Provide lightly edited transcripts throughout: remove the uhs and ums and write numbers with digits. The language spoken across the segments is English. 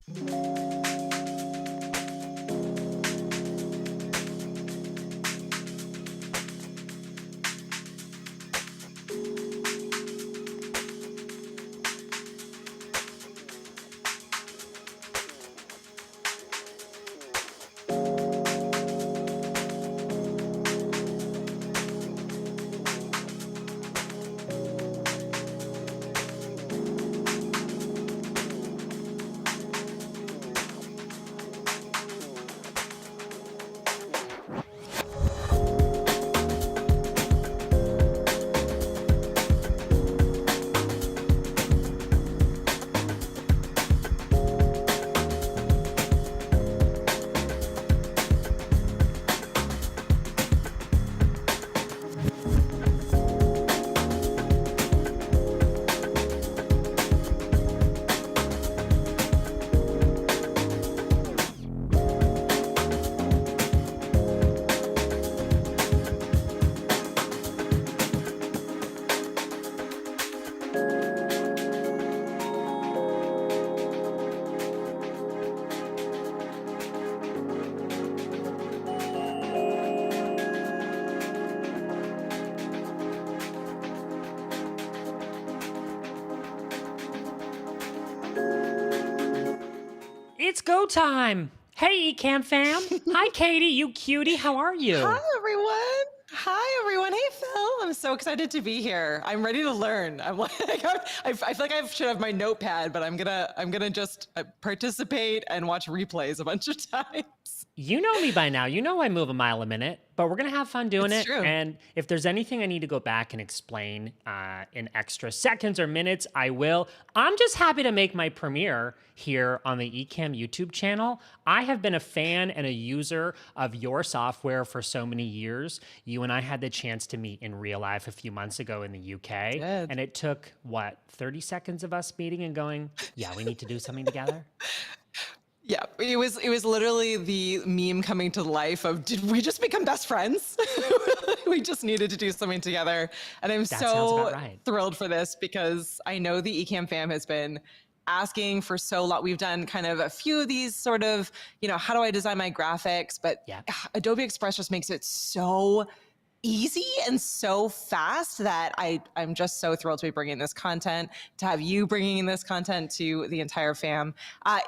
It's go time. Hey, Ecamm fam. Hi, Katie, you cutie. How are you? Hi, everyone. Hi, everyone. Hey, Phil. I'm so excited to be here. I'm ready to learn. I'm like, I feel like I should have my notepad, but I'm gonna just participate and watch replays a bunch of times. You know me by now. You know I move a mile a minute, but we're going to have fun doing It's it. true. And if there's anything I need to go back and explain in extra seconds or minutes, I will. I'm just happy to make my premiere here on the Ecamm YouTube channel. I have been a fan and a user of your software for so many years. You and I had the chance to meet in real life a few months ago in the UK. And it took, what, 30 seconds of us meeting and going, yeah, we need to do something together? Yeah, it was literally the meme coming to life of, did we just become best friends? We just needed to do something together. And I'm so thrilled for this because I know the Ecamm fam has been asking for so long. We've done kind of a few of these sort of, how do I design my graphics? But Adobe Express just makes it so easy and so fast that I'm just so thrilled to be bringing this content, to have you bringing this content to the entire fam.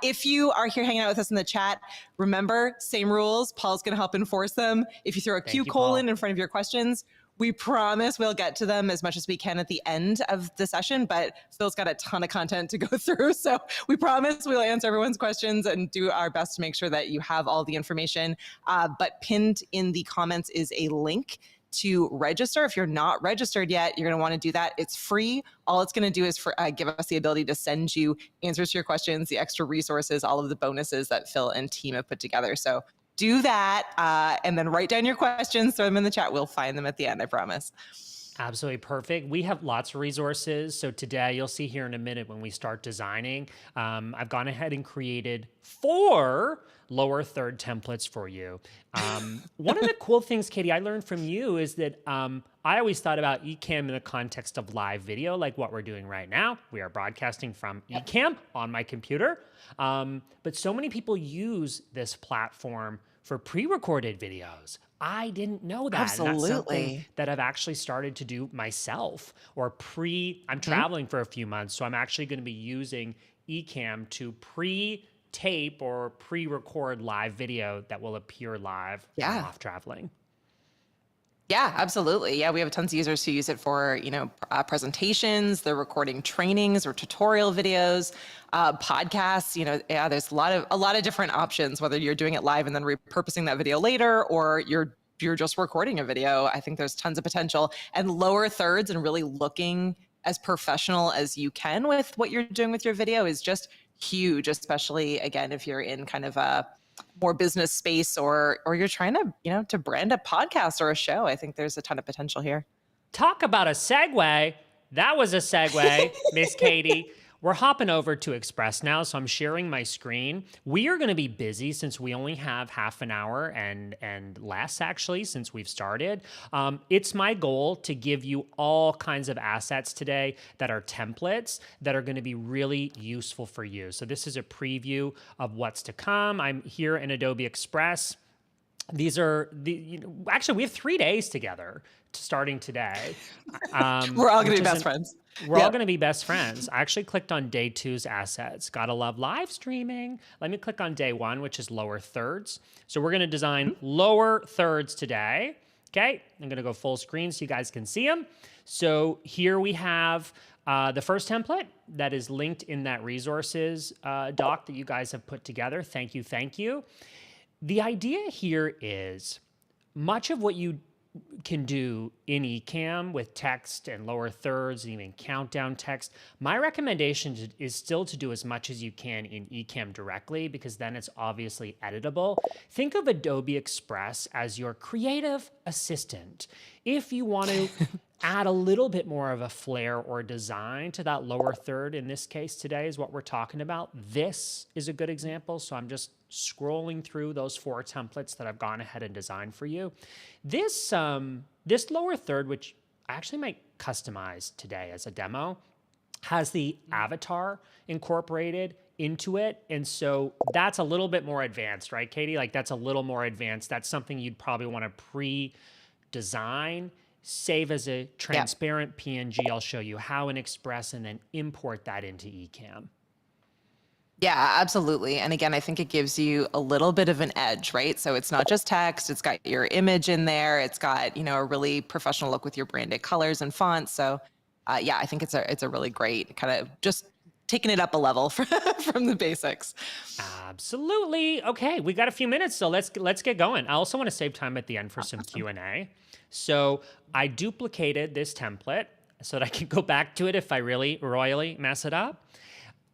If you are here hanging out with us in the chat, remember, same rules. Paul's going to help enforce them. If you throw a Q colon in front of your questions, we promise we'll get to them as much as we can at the end of the session, but Phil's got a ton of content to go through. So we promise we'll answer everyone's questions and do our best to make sure that you have all the information. But pinned in the comments is a link to register. If you're not registered yet, you're going to want to do that. It's free. All it's going to do is give us the ability to send you answers to your questions, the extra resources, all of the bonuses that Phil and team have put together. So do that and then write down your questions, throw them in the chat. We'll find them at the end, I promise. Absolutely perfect. We have lots of resources. So today, you'll see here in a minute when we start designing, I've gone ahead and created 4 lower third templates for you. One of the cool things, Katie, I learned from you is that I always thought about Ecamm in the context of live video, like what we're doing right now. We are broadcasting from Ecamm on my computer. But so many people use this platform for pre-recorded videos. I didn't know that. Absolutely. And that's something that I've actually started to do myself. Or I'm traveling for a few months, so I'm actually going to be using Ecamm to pre-tape or pre-record live video that will appear live when I'm off traveling. Yeah, absolutely. Yeah, we have tons of users who use it for, presentations, they're recording trainings or tutorial videos, podcasts. There's a lot of different options, whether you're doing it live and then repurposing that video later, or you're just recording a video. I think there's tons of potential, and lower thirds and really looking as professional as you can with what you're doing with your video is just huge, especially again, if you're in kind of a more business space or you're trying to, to brand a podcast or a show. I think there's a ton of potential here. Talk about a segue. That was a segue, Miss Katie. We're hopping over to Express now, so I'm sharing my screen. We are going to be busy since we only have half an hour and less, actually, since we've started. It's my goal to give you all kinds of assets today that are templates that are going to be really useful for you. So this is a preview of what's to come. I'm here in Adobe Express. These are actually, we have 3 days together starting today. We're all going to be best friends. We're all going to be best friends. I actually clicked on day 2's assets. Gotta love live streaming. Let me click on day 1, which is lower thirds. So we're going to design lower thirds today. Okay, I'm going to go full screen so you guys can see them. So here we have the first template that is linked in that resources doc that you guys have put together. Thank you, thank you. The idea here is much of what you can do in Ecamm with text and lower thirds and even countdown text. My recommendation is still to do as much as you can in Ecamm directly, because then it's obviously editable. Think of Adobe Express as your creative assistant. If you want to add a little bit more of a flair or design to that lower third, in this case today is what we're talking about. This is a good example. So I'm just scrolling through those 4 templates that I've gone ahead and designed for you. This lower third, which I actually might customize today as a demo, has the avatar incorporated into it. And so that's a little bit more advanced, right, Katie? Like that's a little more advanced. That's something you'd probably want to pre-design, save as a transparent PNG. I'll show you how in Express and then import that into Ecamm. Yeah, absolutely. And again, I think it gives you a little bit of an edge, right? So it's not just text, it's got your image in there. It's got, a really professional look with your branded colors and fonts. So yeah, I think it's a really great kind of just taking it up a level from the basics. Absolutely. Okay, we got a few minutes, so let's get going. I also want to save time at the end for some Q&A. So I duplicated this template so that I can go back to it if I really royally mess it up.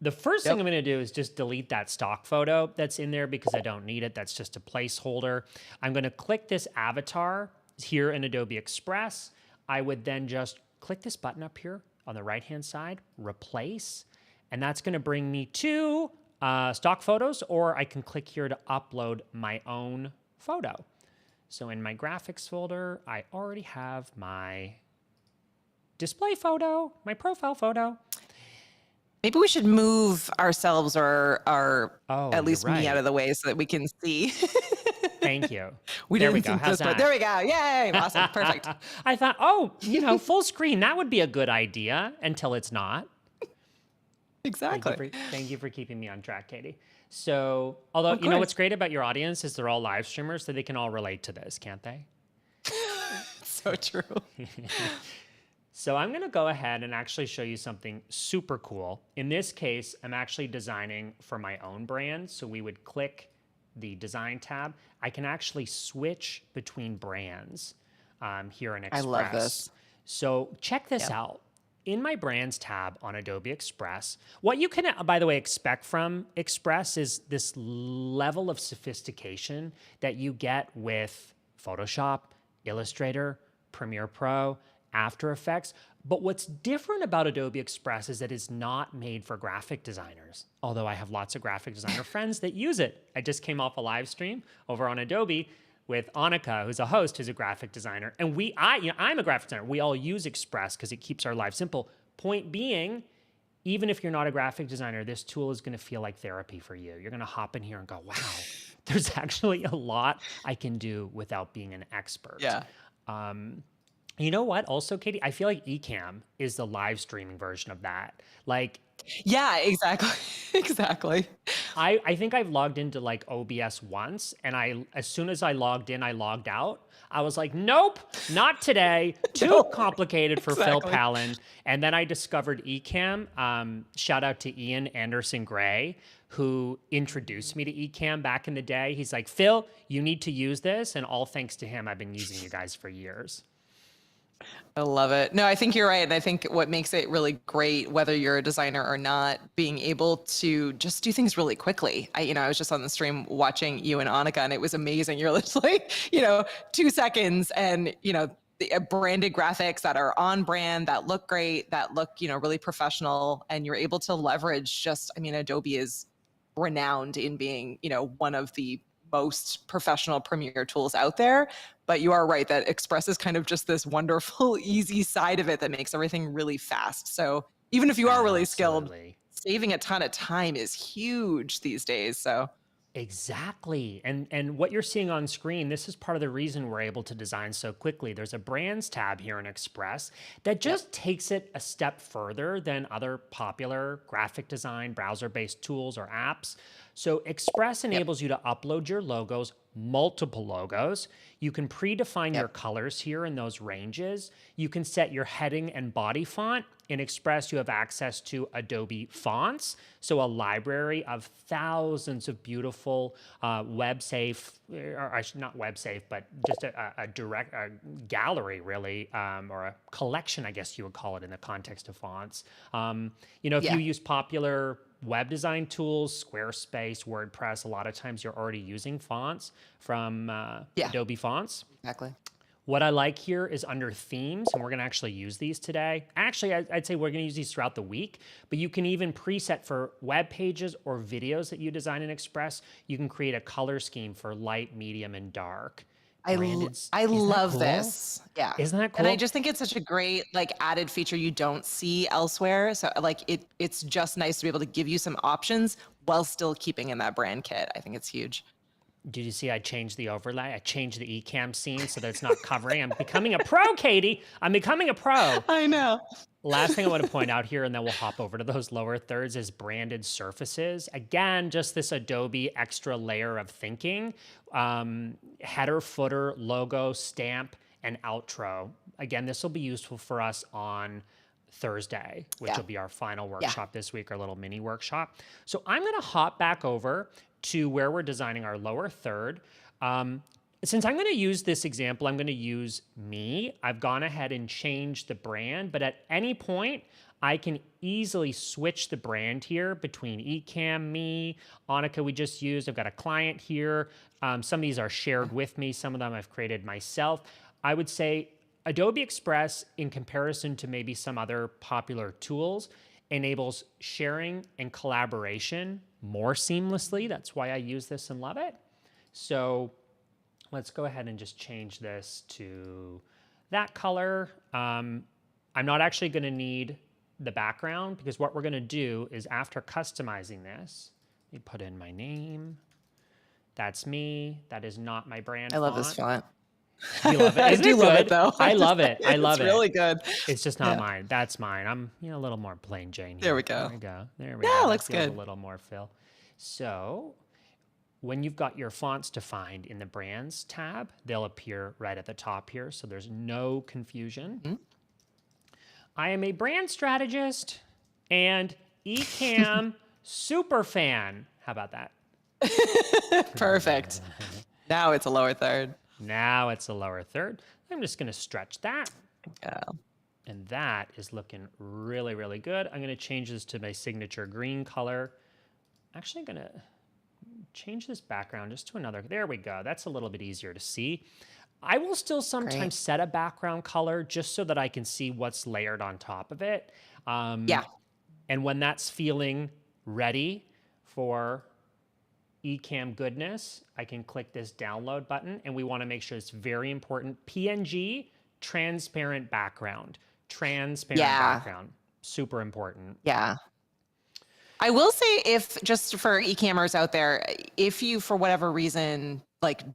The first thing I'm going to do is just delete that stock photo that's in there because I don't need it. That's just a placeholder. I'm going to click this avatar here in Adobe Express. I would then just click this button up here on the right-hand side, replace, and that's going to bring me to stock photos, or I can click here to upload my own photo. So in my graphics folder, I already have my display photo, my profile photo. Maybe we should move ourselves or at least right. me out of the way so that we can see. Thank you. There we go. There we go. Yay. Awesome. Perfect. I thought, full screen, that would be a good idea until it's not. Exactly. Thank you for keeping me on track, Katie. So, although, you know what's great about your audience is they're all live streamers, so they can all relate to this, can't they? So true. So I'm going to go ahead and actually show you something super cool. In this case, I'm actually designing for my own brand. So we would click the design tab. I can actually switch between brands here in Express. I love this. So check this out. In my brands tab on Adobe Express, what you can, by the way, expect from Express is this level of sophistication that you get with Photoshop, Illustrator, Premiere Pro, After Effects. But what's different about Adobe Express is that it's not made for graphic designers, although I have lots of graphic designer friends that use it. I just came off a live stream over on Adobe with Annika, who's a host, who's a graphic designer. And I'm a graphic designer. We all use Express because it keeps our lives simple. Point being, even if you're not a graphic designer, this tool is going to feel like therapy for you. You're going to hop in here and go, wow, there's actually a lot I can do without being an expert. Yeah. You know what? Also, Katie, I feel like Ecamm is the live streaming version of that. Like, yeah, exactly. Exactly. I think I've logged into like OBS once, and as soon as I logged in, I logged out. I was like, nope, not today. Too complicated for Phil Palin. And then I discovered Ecamm. Shout out to Ian Anderson Gray, who introduced me to Ecamm back in the day. He's like, Phil, you need to use this. And all thanks to him, I've been using you guys for years. I love it. No, I think you're right. And I think what makes it really great, whether you're a designer or not, being able to just do things really quickly. I was just on the stream watching you and Annika, and it was amazing. You're literally, 2 seconds and, branded graphics that are on brand, that look great, that look, really professional. And you're able to leverage just, I mean, Adobe is renowned in being, one of the most professional premier tools out there. But you are right that Express is kind of just this wonderful, easy side of it that makes everything really fast. So even if you are really skilled, Absolutely. saving a ton of time is huge these days. So Exactly. And what you're seeing on screen, this is part of the reason we're able to design so quickly. There's a brands tab here in Express that yep, just takes it a step further than other popular graphic design browser-based tools or apps. So Express yep, enables you to upload your logos, multiple logos. You can predefine your yep. colors here in those ranges. You can set your heading and body font. In Express, you have access to Adobe fonts, so a library of thousands of beautiful web-safe, or not web-safe, but just a direct gallery, or a collection, I guess you would call it in the context of fonts. If you Yeah, use popular web design tools, Squarespace, WordPress, a lot of times you're already using fonts from yeah, Adobe Fonts. exactly. What I like here is under themes, and we're gonna actually use these today. Actually, I'd say we're gonna use these throughout the week, but you can even preset for web pages or videos that you design in Express. You can create a color scheme for light, medium, and dark. Branded, I isn't that love cool? this. Yeah. Isn't that And I cool? just think it's such a great added feature you don't see elsewhere. So it's just nice to be able to give you some options while still keeping in that brand kit. I think it's huge. Did you see I changed the overlay? I changed the Ecamm scene so that it's not covering. I'm becoming a pro, Katie. I'm becoming a pro. I know. Last thing I want to point out here, and then we'll hop over to those lower thirds, is branded surfaces. Again, just this Adobe extra layer of thinking. Header, footer, logo, stamp, and outro. Again, this will be useful for us on Thursday, which Yeah. will be our final Yeah. workshop this week, our little mini workshop. So I'm going to hop back over to where we're designing our lower third. Since I'm going to use this example, I'm going to use me. I've gone ahead and changed the brand, but at any point, I can easily switch the brand here between Ecamm, me, Annika we just used. I've got a client here. Some of these are shared with me. Some of them I've created myself. I would say Adobe Express, in comparison to maybe some other popular tools, enables sharing and collaboration more seamlessly. That's why I use this and love it. So let's go ahead and just change this to that color. I'm not actually going to need the background because what we're going to do is after customizing this, let me put in my name. That's me. That is not my brand I love font. this font. You love it? I Isn't do it love good? it though. I love it. I love It's it. really good. It's just not mine. That's mine. I'm a little more plain Jane here. There we go. There we go. There we Yeah, go. looks That feels good. a little more fill. So when you've got your fonts defined in the brands tab, they'll appear right at the top here. So there's no confusion. Mhm. I am a brand strategist and Ecamm super fan. How about that? Perfect. Now it's a lower third. Now it's a lower third. I'm just going to stretch that. Yeah. And that is looking really, really good. I'm going to change this to my signature green color. Actually, going to change this background just to another. There we go. That's a little bit easier to see. I will still sometimes set a background color just so that I can see what's layered on top of it. Yeah. And when that's feeling ready for Ecamm goodness, I can click this download button, and we want to make sure it's very important. PNG, transparent background. Transparent background. Super important. Yeah. I will say, if just for e-cammers out there, if you, for whatever reason,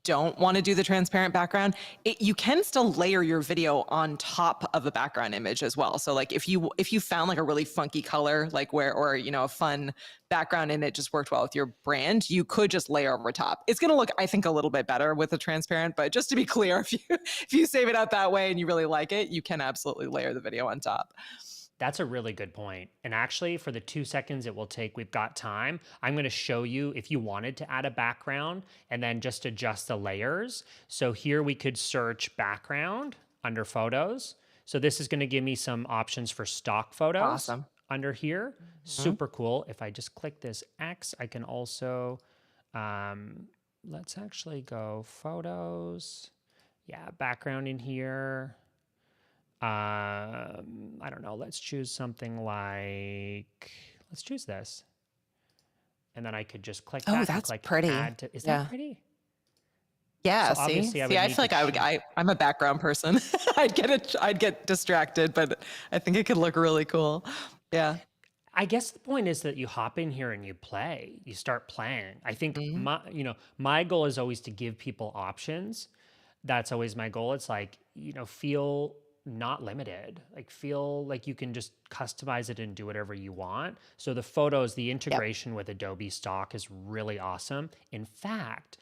don't want to do the transparent background, you can still layer your video on top of a background image as well. So if you found a really funky color, or a fun background and it just worked well with your brand, you could just layer over top. It's going to look, I think, a little bit better with the transparent, but just to be clear, if you save it out that way and you really like it, you can absolutely layer the video on top. That's a really good point. And actually, for the 2 seconds it will take, we've got time. I'm going to show you if you wanted to add a background and then just adjust the layers. So here we could search background under photos. So this is going to give me some options for stock photos. Awesome. Under here. Super cool. If I just click this X, I can also, let's actually go photos. Yeah, background in here. I don't know, let's choose something like, let's choose this. And then I could just click Oh, that and that's click pretty. add to, is that Yeah. pretty? Yeah, So see? obviously I See, would I need feel to like I'm a background person. I'd get distracted, but I think it could look really cool. Yeah. I guess the point is that you hop in here and you play, you start playing. I think Mhm. my goal is always to give people options. That's always my goal. It's like, feel not limited, like feel like you can just customize it and do whatever you want. So the photos, the Yep. integration with Adobe Stock is really awesome. In fact,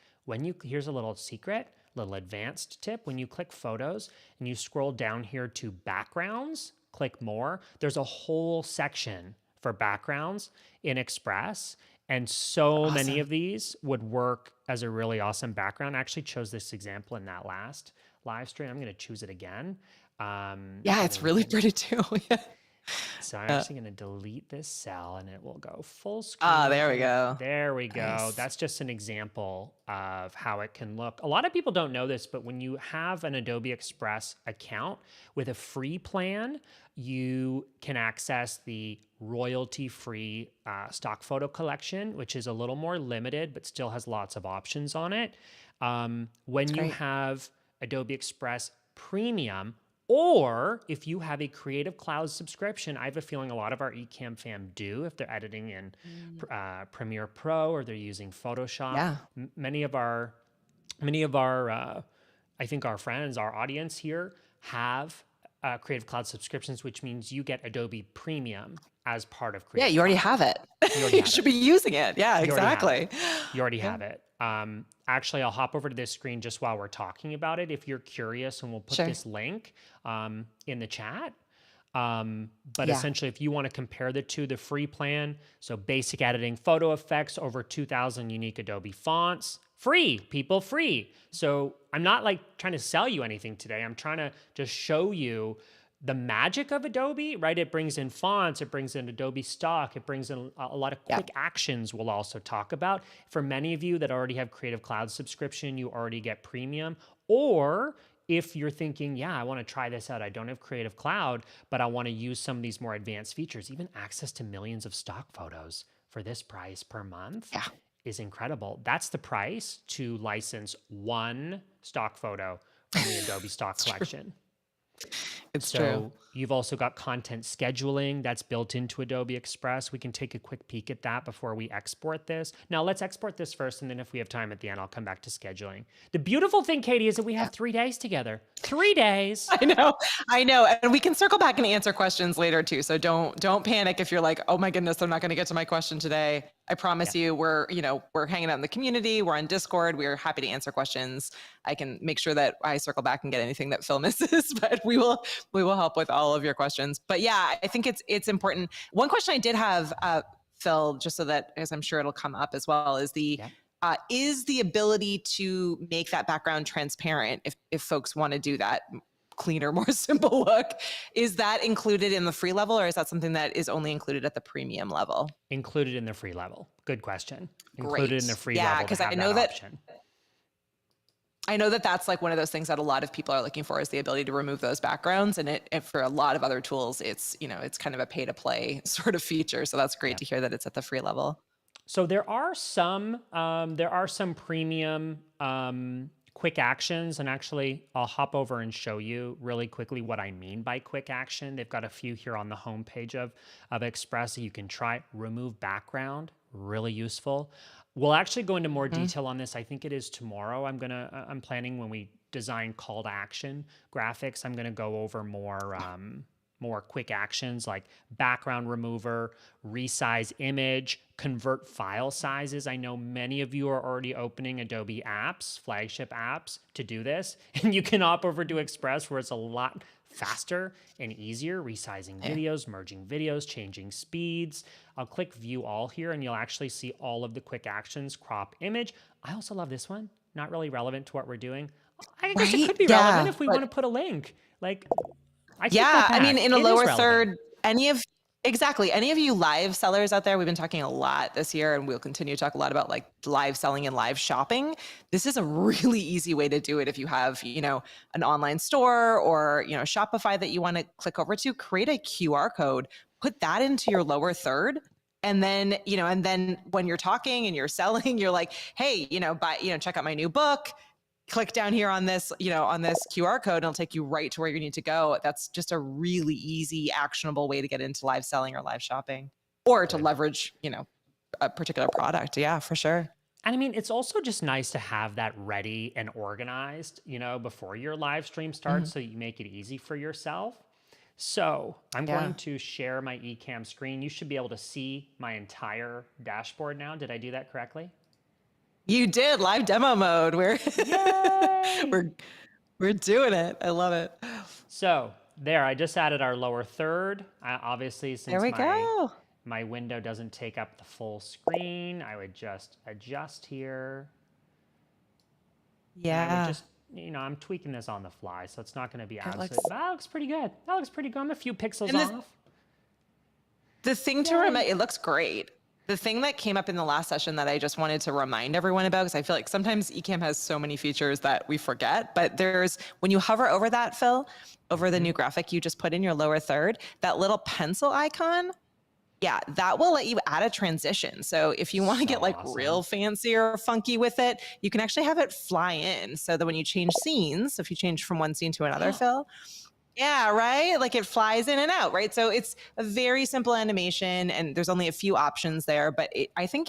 here's a little secret, little advanced tip. When you click photos and you scroll down here to backgrounds, click more, there's a whole section for backgrounds in Express. And so many Awesome. of these would work as a really awesome background. I actually chose this example in that last live stream. I'm going to choose it again. Yeah, And it's then we really can, pretty too. Yeah. so I'm Uh, actually going to delete this cell and it will go full there we screen. go. There we go. Nice. That's just an example of how it can look. A lot of people don't know this, but when you have an Adobe Express account with a free plan, you can access the royalty-free stock photo collection, which is a little more limited, but still has lots of options on it. When That's you great. have Adobe Express Premium, or if you have a Creative Cloud subscription, I have a feeling a lot of our Ecamm fam do if they're editing in Mm. Premiere Pro or they're using Photoshop. Yeah. Many of our, I think our friends, our audience here have Creative Cloud subscriptions, which means you get Adobe Premium as part of Yeah, Creative you already Cloud. have it. You already You have should it. be using it. Yeah, You already have it. exactly. You already Yeah. have it. Actually, I'll hop over to this screen just while we're talking about it if you're curious, and we'll put Sure. this link in the chat. But Yeah. essentially, if you want to compare the two, the free plan, so basic editing, photo effects, over 2,000 unique Adobe fonts, free, people, free. So I'm not like trying to sell you anything today. I'm trying to just show you the magic of Adobe, right? It brings in fonts, it brings in Adobe Stock, it brings in a lot of Yeah. quick actions we'll also talk about. For many of you that already have Creative Cloud subscription, you already get premium. Or if you're thinking, yeah, I want to try this out, I don't have Creative Cloud, but I want to use some of these more advanced features, even access to millions of stock photos for this price per month Yeah. is incredible. That's the price to license one stock photo from the Adobe Stock It's true. collection. It's true. So you've also got content scheduling that's built into Adobe Express. We can take a quick peek at that before we export this. Now let's export this first, and then if we have time at the end, I'll come back to scheduling. The beautiful thing, Katie, is that we have 3 days together. 3 days. I know. And we can circle back and answer questions later too. So don't panic if you're like, oh my goodness, I'm not going to get to my question today. I promise you, we're hanging out in the community. We're on Discord. We're happy to answer questions. I can make sure that I circle back and get anything that Phil misses, but we will help with all of your questions. But yeah, I think it's important. One question I did have, Phil, just so that, as I'm sure it'll come up as well, is the ability to make that background transparent if folks want to do that cleaner, more simple look. Is that included in the free level, or is that something that is only included at the premium level? Included in the free level. Good question. Great. Included in the free yeah, level. because I know that option. I know that that's like one of those things that a lot of people are looking for, is the ability to remove those backgrounds. And for a lot of other tools, it's kind of a pay to play sort of feature. So that's great to hear that it's at the free level. So there are some premium quick actions, and actually I'll hop over and show you really quickly what I mean by quick action. They've got a few here on the homepage of Express that you can try. Remove background, really useful. We'll actually go into more detail on this. I think it is tomorrow. I'm planning, when we design call to action graphics, I'm gonna go over more quick actions like background remover, resize image, convert file sizes. I know many of you are already opening Adobe apps, flagship apps, to do this. And you can hop over to Express where it's a lot faster and easier, resizing videos, merging videos, changing speeds. I'll click view all here and you'll actually see all of the quick actions. Crop image. I also love this one. Not really relevant to what we're doing. I guess it could be relevant if we want to put a link. Like, I take that back. I mean, in a lower third, any of Exactly. Any of you live sellers out there, we've been talking a lot this year, and we'll continue to talk a lot about like live selling and live shopping. This is a really easy way to do it. If you have, an online store or, Shopify that you want to click over to, create a QR code, put that into your lower third. And then when you're talking and you're selling, you're like, hey, check out my new book, click down here on this, on this QR code, and it'll take you right to where you need to go. That's just a really easy, actionable way to get into live selling or live shopping, or to leverage, a particular product. Yeah, for sure. And I mean, it's also just nice to have that ready and organized, before your live stream starts, so you make it easy for yourself. So I'm going to share my Ecamm screen. You should be able to see my entire dashboard now. Did I do that correctly? You did live demo mode. We're Yay! we're doing it. I love it. So there, I just added our lower third. Obviously, There since we go. my window doesn't take up the full screen, I would just adjust here. And I would just, I'm tweaking this on the fly, so it's not going to be absolute. That looks pretty good. That looks pretty good. I'm a few pixels off. The thing to remember, it looks great. The thing that came up in the last session that I just wanted to remind everyone about, because I feel like sometimes Ecamm has so many features that we forget, but when you hover over that, Phil, over the new graphic you just put in your lower third, that little pencil icon, that will let you add a transition. So if you want to get like real fancy or funky with it, you can actually have it fly in, so that when you change scenes, so if you change from one scene to another, Phil, yeah, right? Like it flies in and out, right? So it's a very simple animation, and there's only a few options there, but I think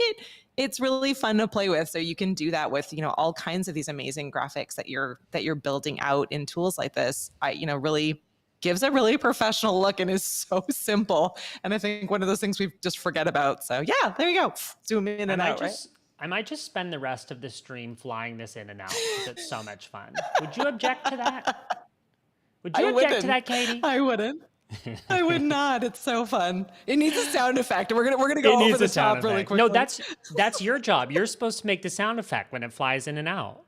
it's really fun to play with. So you can do that with, all kinds of these amazing graphics that you're building out in tools like this. Really gives a really professional look and is so simple. And I think one of those things we just forget about. So yeah, there you go. Zoom in and out, right? I might just spend the rest of the stream flying this in and out because it's so much fun. Would you object to that? Would you object to that, Katie? I wouldn't. I would not. It's so fun. It needs a sound effect. We're gonna go over the top really quickly. No, that's your job. You're supposed to make the sound effect when it flies in and out.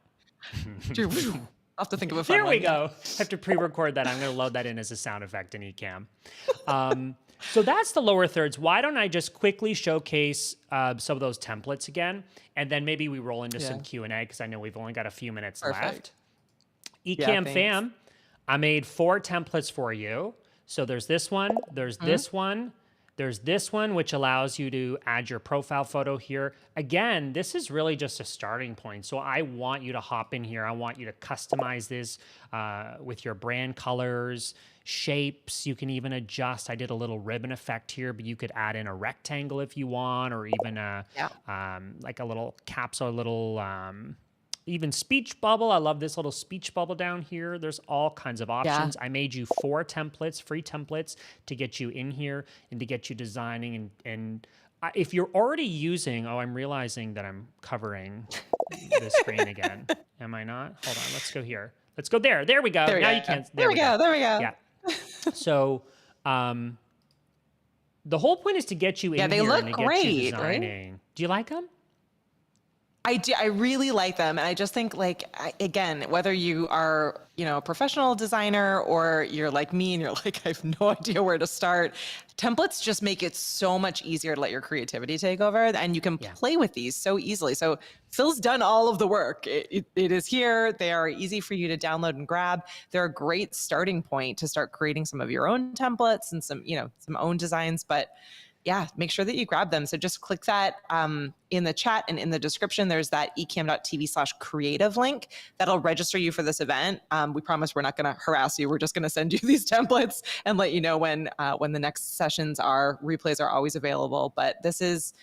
I'll have to think of a fun There we one. go. I have to pre-record that. I'm going to load that in as a sound effect in Ecamm. So that's the lower thirds. Why don't I just quickly showcase some of those templates again, and then maybe we roll into some Q&A, because I know we've only got a few minutes left. Ecamm fam, I made 4 templates for you. So there's this one, there's this one, there's this one, which allows you to add your profile photo here. Again, this is really just a starting point. So I want you to hop in here. I want you to customize this with your brand colors, shapes. You can even adjust. I did a little ribbon effect here, but you could add in a rectangle if you want, or even like a little caps or a little... even speech bubble. I love this little speech bubble down here. There's all kinds of options. I made you 4 templates, free templates, to get you in here and to get you designing. And if you're already using, I'm realizing that I'm covering the screen again. Am I not? Hold on. Let's go here. Let's go there. There we go. Now you can't. There we go. There we go. Yeah. So the whole point is to get you in they here look and to great, get you designing. Right? Do you like them? I do. I really like them. And I just think, like, again, whether you are, a professional designer or you're like me and you're like, I have no idea where to start, templates just make it so much easier to let your creativity take over, and you can play with these so easily. So Phil's done all of the work. It is here. They are easy for you to download and grab. They're a great starting point to start creating some of your own templates and some own designs. But make sure that you grab them. So just click that in the chat, and in the description, there's that ecamm.tv/creative link that'll register you for this event. We promise we're not going to harass you. We're just going to send you these templates and let you know when the next sessions are. Replays are always available. But this is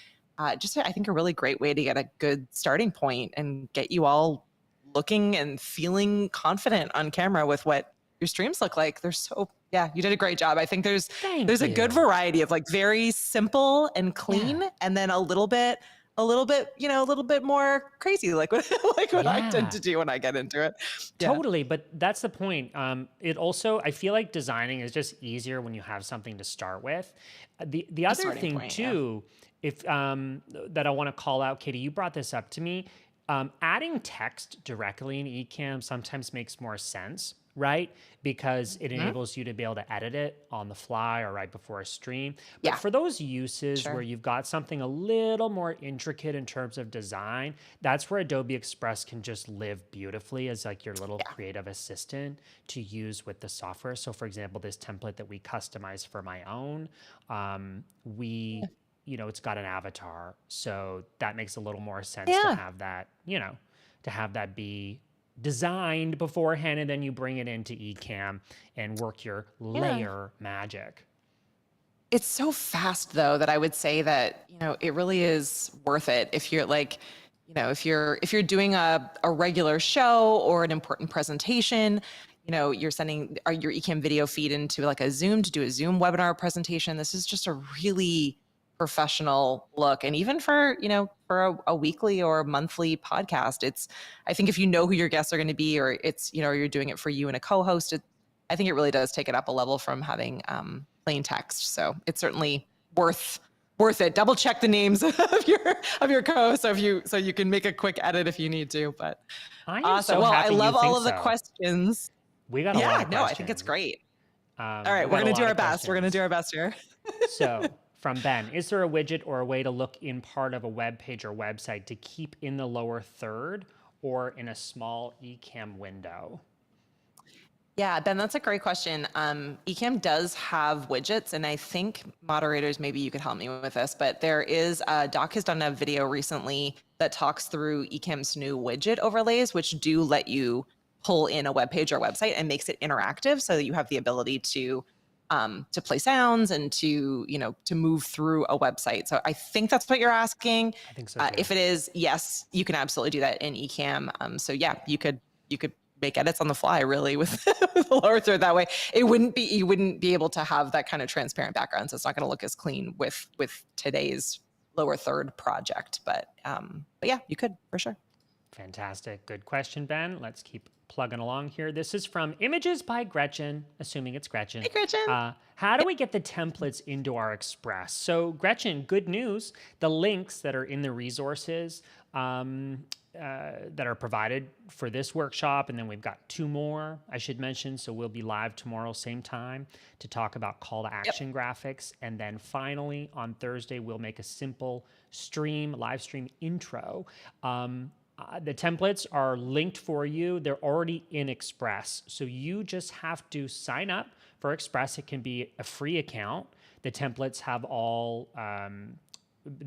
just, I think, a really great way to get a good starting point and get you all looking and feeling confident on camera with what your streams look like. They're so... you did a great job. I think there's a good variety of like very simple and clean, and then a little bit, a little bit more crazy, like what I tend to do when I get into it. Totally, but that's the point. It also, I feel like designing is just easier when you have something to start with. The other thing too, if that I want to call out, Katie, you brought this up to me. Adding text directly in Ecamm sometimes makes more sense right? Because it enables you to be able to edit it on the fly or right before a stream. But Yeah, for those uses where sure. you've got something a little more intricate in terms of design, that's where Adobe Express can just live beautifully as like your little Yeah. creative assistant to use with the software. So for example, this template that we customized for my own, we, it's got an avatar. So that makes a little more sense to Yeah. have that, to have that be designed beforehand, and then you bring it into Ecamm and work your Yeah. layer magic. It's so fast though that I would say that, it really is worth it if you're like, if you're doing a regular show or an important presentation, you're sending your Ecamm video feed into like a Zoom to do a Zoom webinar presentation. This is just a really professional look. And even for a weekly or monthly podcast, I think if you know who your guests are going to be, or you're doing it for you and a co-host, I think it really does take it up a level from having plain text. So it's certainly worth it. Double check the names of your co-hosts so you can make a quick edit if you need to. But I am awesome. so Well, I happy you love think all of the so. questions. We got a lot Yeah, of no, I think it's questions. great. All We right, we're got a gonna do lot our of best. We're gonna do questions. our best here. So, from Ben, is there a widget or a way to look in part of a web page or website to keep in the lower third or in a small Ecamm window? Yeah, Ben, that's a great question. Ecamm does have widgets, and I think moderators, maybe you could help me with this, but Doc has done a video recently that talks through Ecamm's new widget overlays, which do let you pull in a web page or website and makes it interactive so that you have the ability to play sounds and to move through a website. So I think that's what you're asking. I think so too. If it is, yes, you can absolutely do that in Ecamm. So yeah, you could make edits on the fly really with the lower third that way. You wouldn't be able to have that kind of transparent background. So it's not going to look as clean with today's lower third project. But yeah, you could for sure. Fantastic. Good question, Ben. Let's keep plugging along here. This is from Images by Gretchen, assuming it's Gretchen. Hey, Gretchen. How do we get the templates into our Express? So, Gretchen, good news. The links that are in the resources that are provided for this workshop, and then we've got 2 more, I should mention. So we'll be live tomorrow, same time, to talk about call to action graphics. And then finally, on Thursday, we'll make a simple live stream intro. The templates are linked for you. They're already in Express. So you just have to sign up for Express. It can be a free account. The templates have all,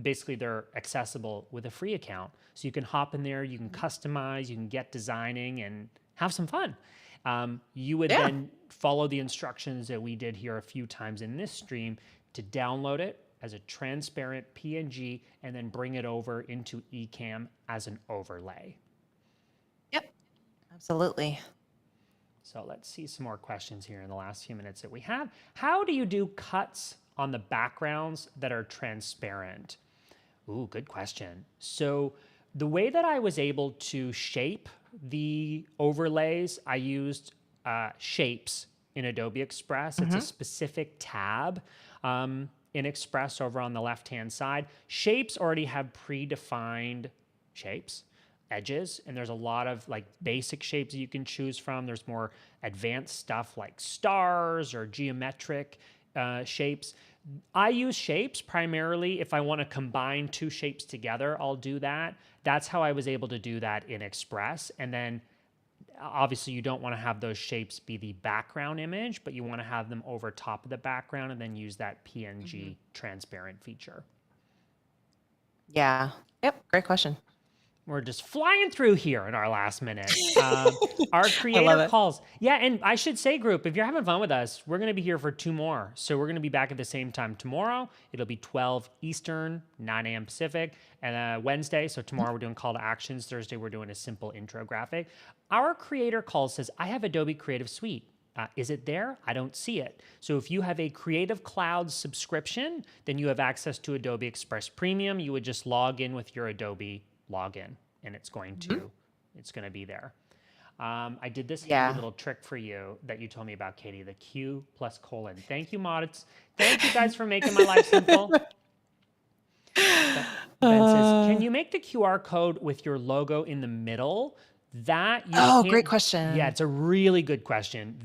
basically they're accessible with a free account. So you can hop in there, you can customize, you can get designing and have some fun. You would then follow the instructions that we did here a few times in this stream to download it as a transparent PNG and then bring it over into Ecamm as an overlay. Yep, absolutely. So let's see some more questions here in the last few minutes that we have. How do you do cuts on the backgrounds that are transparent? Ooh, good question. So the way that I was able to shape the overlays, I used shapes in Adobe Express. It's a specific tab in Express over on the left-hand side. Shapes already have predefined shapes, edges, and there's a lot of like basic shapes that you can choose from. There's more advanced stuff like stars or geometric shapes. I use shapes primarily if I want to combine 2 shapes together, I'll do that. That's how I was able to do that in Express. And then obviously you don't want to have those shapes be the background image, but you want to have them over top of the background and then use that PNG transparent feature. Yeah. Yep. Great question. We're just flying through here in our last minute. Our creator calls. Yeah, and I should say, group, if you're having fun with us, we're going to be here for 2 more. So we're going to be back at the same time tomorrow. It'll be 12 Eastern, 9 a.m. Pacific, and Wednesday. So tomorrow we're doing call to actions. Thursday we're doing a simple intro graphic. Our creator call says, I have Adobe Creative Suite. Is it there? I don't see it. So if you have a Creative Cloud subscription, then you have access to Adobe Express Premium. You would just log in with your Adobe login, and it's going to be there. I did this handy little trick for you that you told me about, Katie, the Q plus colon. Thank you, mods. Thank you guys for making my life simple. Ben says, can you make the QR code with your logo in the middle That you Oh, can't, great question. Yeah, it's a really good question.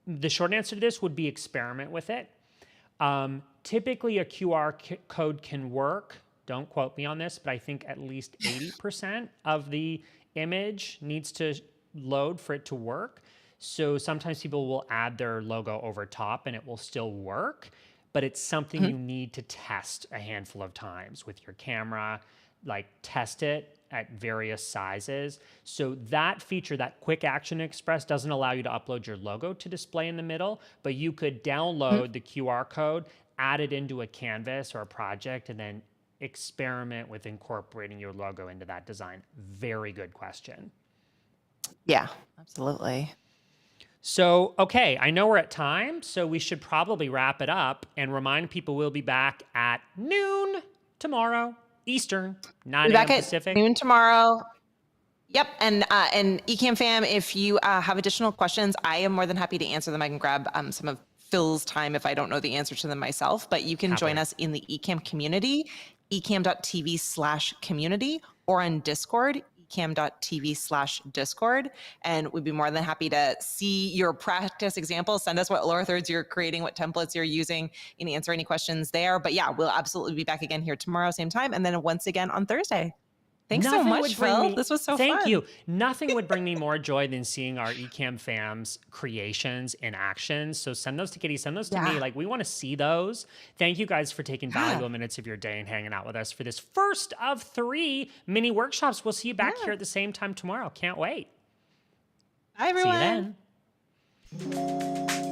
The short answer to this would be experiment with it. Typically, a QR code can work. Don't quote me on this, but I think at least 80% of the image needs to load for it to work. So sometimes people will add their logo over top and it will still work, but it's something you need to test a handful of times with your camera, like test it at various sizes. So that feature, that quick action express, doesn't allow you to upload your logo to display in the middle, but you could download the QR code, add it into a canvas or a project, and then experiment with incorporating your logo into that design. Very good question. Yeah, absolutely. So, okay, I know we're at time, so we should probably wrap it up and remind people we'll be back at noon tomorrow, Eastern, 9 a.m. Pacific. Noon tomorrow. Yep, and Ecamm fam, if you have additional questions, I am more than happy to answer them. I can grab some of Phil's time if I don't know the answer to them myself, but you can join us in the Ecamm community, ecamm.tv/community, or on Discord, ecamm.tv/discord. And we'd be more than happy to see your practice examples. Send us what lower thirds you're creating, what templates you're using, and answer any questions there. But yeah, we'll absolutely be back again here tomorrow, same time, and then once again on Thursday. Thanks so much, Phil. This was so fun. Thank you. Nothing would bring me more joy than seeing our Ecamm fams creations in action. So send those to Kitty, send those to me. Like, we want to see those. Thank you guys for taking valuable minutes of your day and hanging out with us for this first of 3 mini workshops. We'll see you back here at the same time tomorrow. Can't wait. Bye, everyone. See you then.